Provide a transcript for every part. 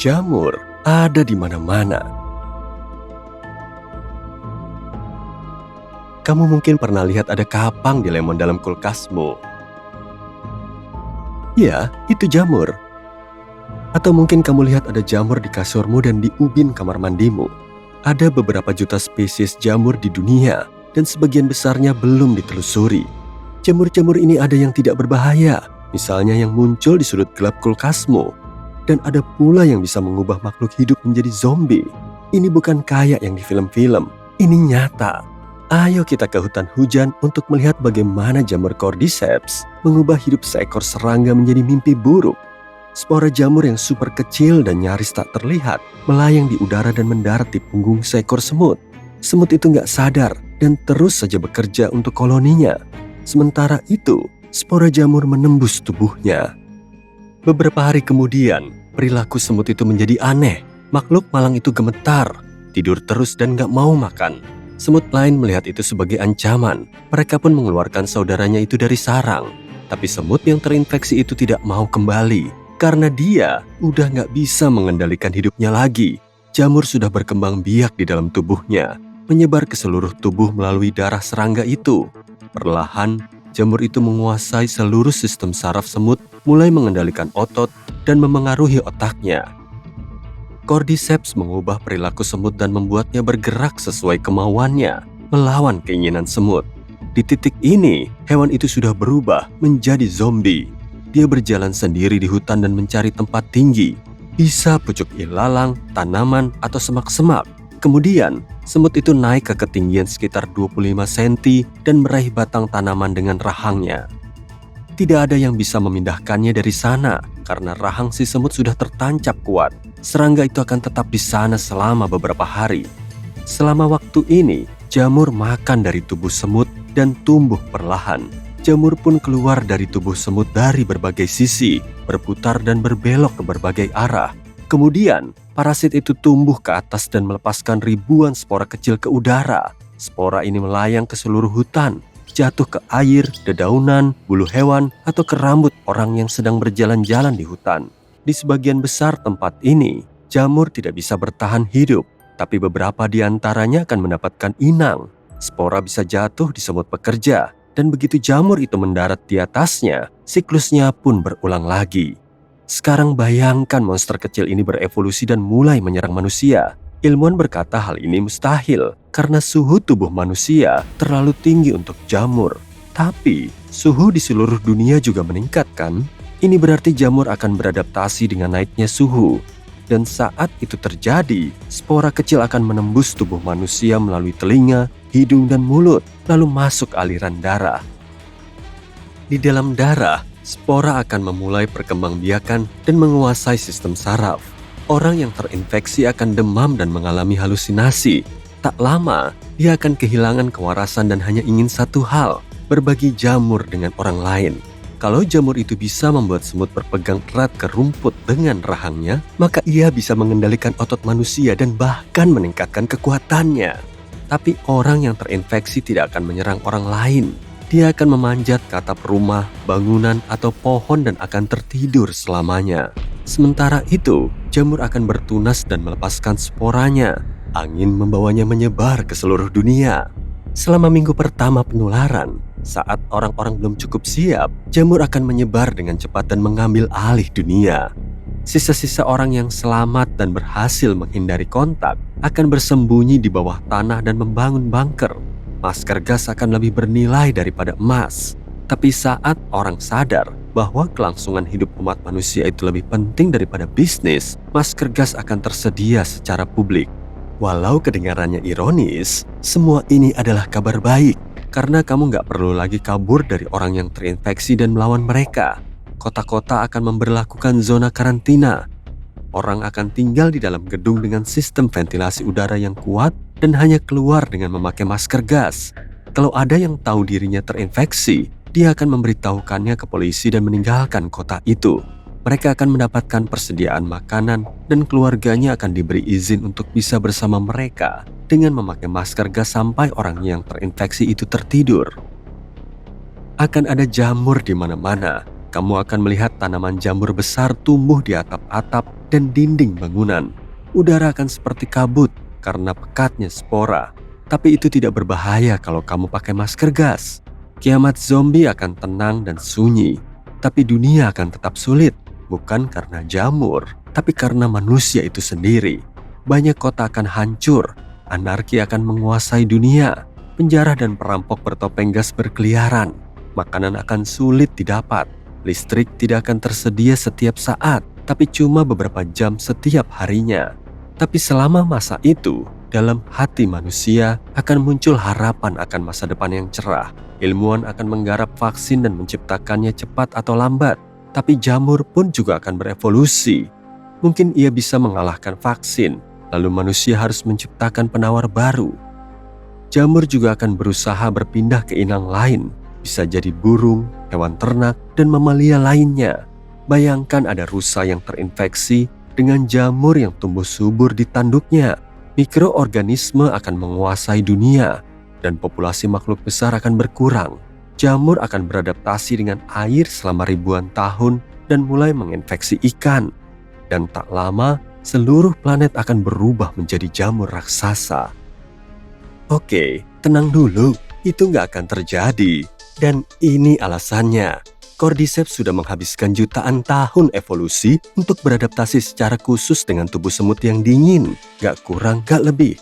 Jamur ada di mana-mana. Kamu mungkin pernah lihat ada kapang di lemon dalam kulkasmu. Ya, itu jamur. Atau mungkin kamu lihat ada jamur di kasurmu dan di ubin kamar mandimu. Ada beberapa juta spesies jamur di dunia dan sebagian besarnya belum ditelusuri. Jamur-jamur ini ada yang tidak berbahaya, misalnya yang muncul di sudut gelap kulkasmu. Dan ada pula yang bisa mengubah makhluk hidup menjadi zombie. Ini bukan kayak yang di film-film, ini nyata. Ayo kita ke hutan hujan untuk melihat bagaimana jamur Cordyceps mengubah hidup seekor serangga menjadi mimpi buruk. Spora jamur yang super kecil dan nyaris tak terlihat melayang di udara dan mendarat di punggung seekor semut. Semut itu nggak sadar dan terus saja bekerja untuk koloninya. Sementara itu, spora jamur menembus tubuhnya. Beberapa hari kemudian, perilaku semut itu menjadi aneh. Makhluk malang itu gemetar, tidur terus dan gak mau makan. Semut lain melihat itu sebagai ancaman. Mereka pun mengeluarkan saudaranya itu dari sarang. Tapi semut yang terinfeksi itu tidak mau kembali. Karena dia udah gak bisa mengendalikan hidupnya lagi. Jamur sudah berkembang biak di dalam tubuhnya, menyebar ke seluruh tubuh melalui darah serangga itu. Perlahan, jamur itu menguasai seluruh sistem saraf semut, mulai mengendalikan otot dan memengaruhi otaknya. Cordyceps mengubah perilaku semut dan membuatnya bergerak sesuai kemauannya, melawan keinginan semut. Di titik ini, hewan itu sudah berubah menjadi zombie. Dia berjalan sendiri di hutan dan mencari tempat tinggi. Bisa pucuk ilalang, tanaman, atau semak-semak. Kemudian, semut itu naik ke ketinggian sekitar 25 cm dan meraih batang tanaman dengan rahangnya. Tidak ada yang bisa memindahkannya dari sana karena rahang si semut sudah tertancap kuat. Serangga itu akan tetap di sana selama beberapa hari. Selama waktu ini, jamur makan dari tubuh semut dan tumbuh perlahan. Jamur pun keluar dari tubuh semut dari berbagai sisi, berputar dan berbelok ke berbagai arah. Kemudian, parasit itu tumbuh ke atas dan melepaskan ribuan spora kecil ke udara. Spora ini melayang ke seluruh hutan, jatuh ke air, dedaunan, bulu hewan, atau ke rambut orang yang sedang berjalan-jalan di hutan. Di sebagian besar tempat ini, jamur tidak bisa bertahan hidup, tapi beberapa di antaranya akan mendapatkan inang. Spora bisa jatuh di semut pekerja, dan begitu jamur itu mendarat di atasnya, siklusnya pun berulang lagi. Sekarang bayangkan monster kecil ini berevolusi dan mulai menyerang manusia. Ilmuwan berkata hal ini mustahil karena suhu tubuh manusia terlalu tinggi untuk jamur. Tapi suhu di seluruh dunia juga meningkat kan? Ini berarti jamur akan beradaptasi dengan naiknya suhu. Dan saat itu terjadi, spora kecil akan menembus tubuh manusia melalui telinga, hidung, dan mulut, lalu masuk aliran darah. Di dalam darah, spora akan memulai perkembangbiakan dan menguasai sistem saraf. Orang yang terinfeksi akan demam dan mengalami halusinasi. Tak lama, dia akan kehilangan kewarasan dan hanya ingin satu hal, berbagi jamur dengan orang lain. Kalau jamur itu bisa membuat semut berpegang erat ke rumput dengan rahangnya, maka ia bisa mengendalikan otot manusia dan bahkan meningkatkan kekuatannya. Tapi orang yang terinfeksi tidak akan menyerang orang lain. Dia akan memanjat ke atap rumah, bangunan, atau pohon dan akan tertidur selamanya. Sementara itu, jamur akan bertunas dan melepaskan sporanya. Angin membawanya menyebar ke seluruh dunia. Selama minggu pertama penularan, saat orang-orang belum cukup siap, jamur akan menyebar dengan cepat dan mengambil alih dunia. Sisa-sisa orang yang selamat dan berhasil menghindari kontak akan bersembunyi di bawah tanah dan membangun bunker. Masker gas akan lebih bernilai daripada emas. Tapi saat orang sadar bahwa kelangsungan hidup umat manusia itu lebih penting daripada bisnis, masker gas akan tersedia secara publik. Walau kedengarannya ironis, semua ini adalah kabar baik. Karena kamu nggak perlu lagi kabur dari orang yang terinfeksi dan melawan mereka. Kota-kota akan memberlakukan zona karantina. Orang akan tinggal di dalam gedung dengan sistem ventilasi udara yang kuat dan hanya keluar dengan memakai masker gas. Kalau ada yang tahu dirinya terinfeksi, dia akan memberitahukannya ke polisi dan meninggalkan kota itu. Mereka akan mendapatkan persediaan makanan dan keluarganya akan diberi izin untuk bisa bersama mereka dengan memakai masker gas sampai orang yang terinfeksi itu tertidur. Akan ada jamur di mana-mana kamu akan melihat tanaman jamur besar tumbuh di atap-atap dan dinding bangunan. Udara akan seperti kabut karena pekatnya spora. Tapi itu tidak berbahaya kalau kamu pakai masker gas. Kiamat zombie akan tenang dan sunyi. Tapi dunia akan tetap sulit. Bukan karena jamur, tapi karena manusia itu sendiri. Banyak kota akan hancur. Anarki akan menguasai dunia. Penjara dan perampok bertopeng gas berkeliaran. Makanan akan sulit didapat. Listrik tidak akan tersedia setiap saat, tapi cuma beberapa jam setiap harinya. Tapi selama masa itu, dalam hati manusia akan muncul harapan akan masa depan yang cerah. Ilmuwan akan menggarap vaksin dan menciptakannya cepat atau lambat. Tapi jamur pun juga akan berevolusi. Mungkin ia bisa mengalahkan vaksin, lalu manusia harus menciptakan penawar baru. Jamur juga akan berusaha berpindah ke inang lain. Bisa jadi burung, hewan ternak, dan mamalia lainnya. Bayangkan ada rusa yang terinfeksi dengan jamur yang tumbuh subur di tanduknya. Mikroorganisme akan menguasai dunia, dan populasi makhluk besar akan berkurang. Jamur akan beradaptasi dengan air selama ribuan tahun dan mulai menginfeksi ikan. Dan tak lama, seluruh planet akan berubah menjadi jamur raksasa. Oke, tenang dulu, itu nggak akan terjadi. Dan ini alasannya. Cordyceps sudah menghabiskan jutaan tahun evolusi untuk beradaptasi secara khusus dengan tubuh semut yang dingin. Gak kurang, gak lebih.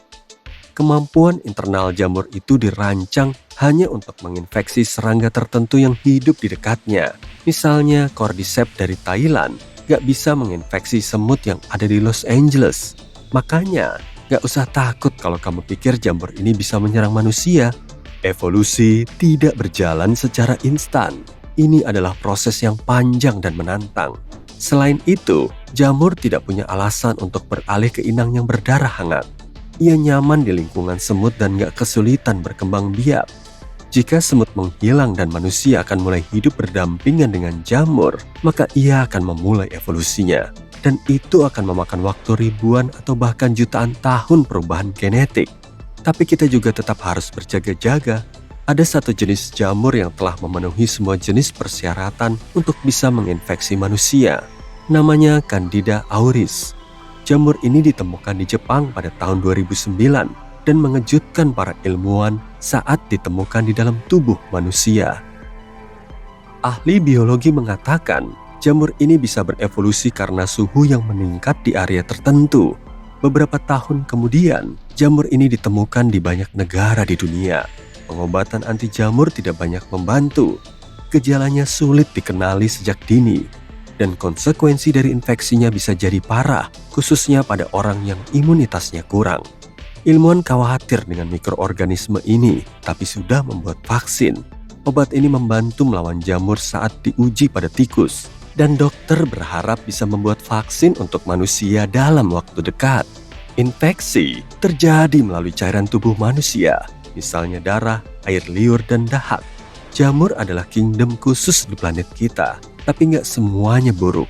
Kemampuan internal jamur itu dirancang hanya untuk menginfeksi serangga tertentu yang hidup di dekatnya. Misalnya Cordyceps dari Thailand gak bisa menginfeksi semut yang ada di Los Angeles. Makanya gak usah takut kalau kamu pikir jamur ini bisa menyerang manusia. Evolusi tidak berjalan secara instan. Ini adalah proses yang panjang dan menantang. Selain itu, jamur tidak punya alasan untuk beralih ke inang yang berdarah hangat. Ia nyaman di lingkungan semut dan gak kesulitan berkembang biak. Jika semut menghilang dan manusia akan mulai hidup berdampingan dengan jamur, maka ia akan memulai evolusinya. Dan itu akan memakan waktu ribuan atau bahkan jutaan tahun perubahan genetik. Tapi kita juga tetap harus berjaga-jaga. Ada satu jenis jamur yang telah memenuhi semua jenis persyaratan untuk bisa menginfeksi manusia. Namanya Candida auris. Jamur ini ditemukan di Jepang pada tahun 2009 dan mengejutkan para ilmuwan saat ditemukan di dalam tubuh manusia. Ahli biologi mengatakan jamur ini bisa berevolusi karena suhu yang meningkat di area tertentu. Beberapa tahun kemudian, jamur ini ditemukan di banyak negara di dunia. Pengobatan anti jamur tidak banyak membantu. Gejalanya sulit dikenali sejak dini. Dan konsekuensi dari infeksinya bisa jadi parah, khususnya pada orang yang imunitasnya kurang. Ilmuwan khawatir dengan mikroorganisme ini, tapi sudah membuat vaksin. Obat ini membantu melawan jamur saat diuji pada tikus. Dan dokter berharap bisa membuat vaksin untuk manusia dalam waktu dekat. Infeksi terjadi melalui cairan tubuh manusia, misalnya darah, air liur, dan dahak. Jamur adalah kingdom khusus di planet kita, tapi nggak semuanya buruk.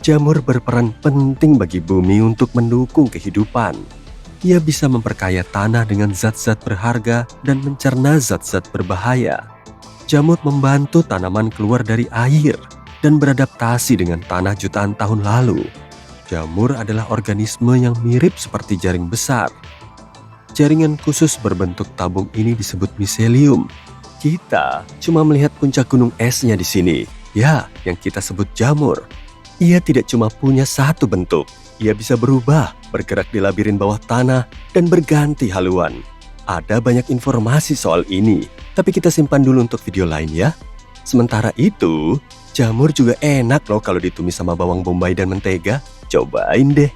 Jamur berperan penting bagi bumi untuk mendukung kehidupan. Ia bisa memperkaya tanah dengan zat-zat berharga dan mencerna zat-zat berbahaya. Jamur membantu tanaman keluar dari air dan beradaptasi dengan tanah jutaan tahun lalu. Jamur adalah organisme yang mirip seperti jaring besar. Jaringan khusus berbentuk tabung ini disebut miselium. Kita cuma melihat puncak gunung esnya di sini. Ya, yang kita sebut jamur. Ia tidak cuma punya satu bentuk. Ia bisa berubah, bergerak di labirin bawah tanah, dan berganti haluan. Ada banyak informasi soal ini, tapi kita simpan dulu untuk video lain ya. Sementara itu, jamur juga enak loh kalau ditumis sama bawang bombay dan mentega. Cobain deh.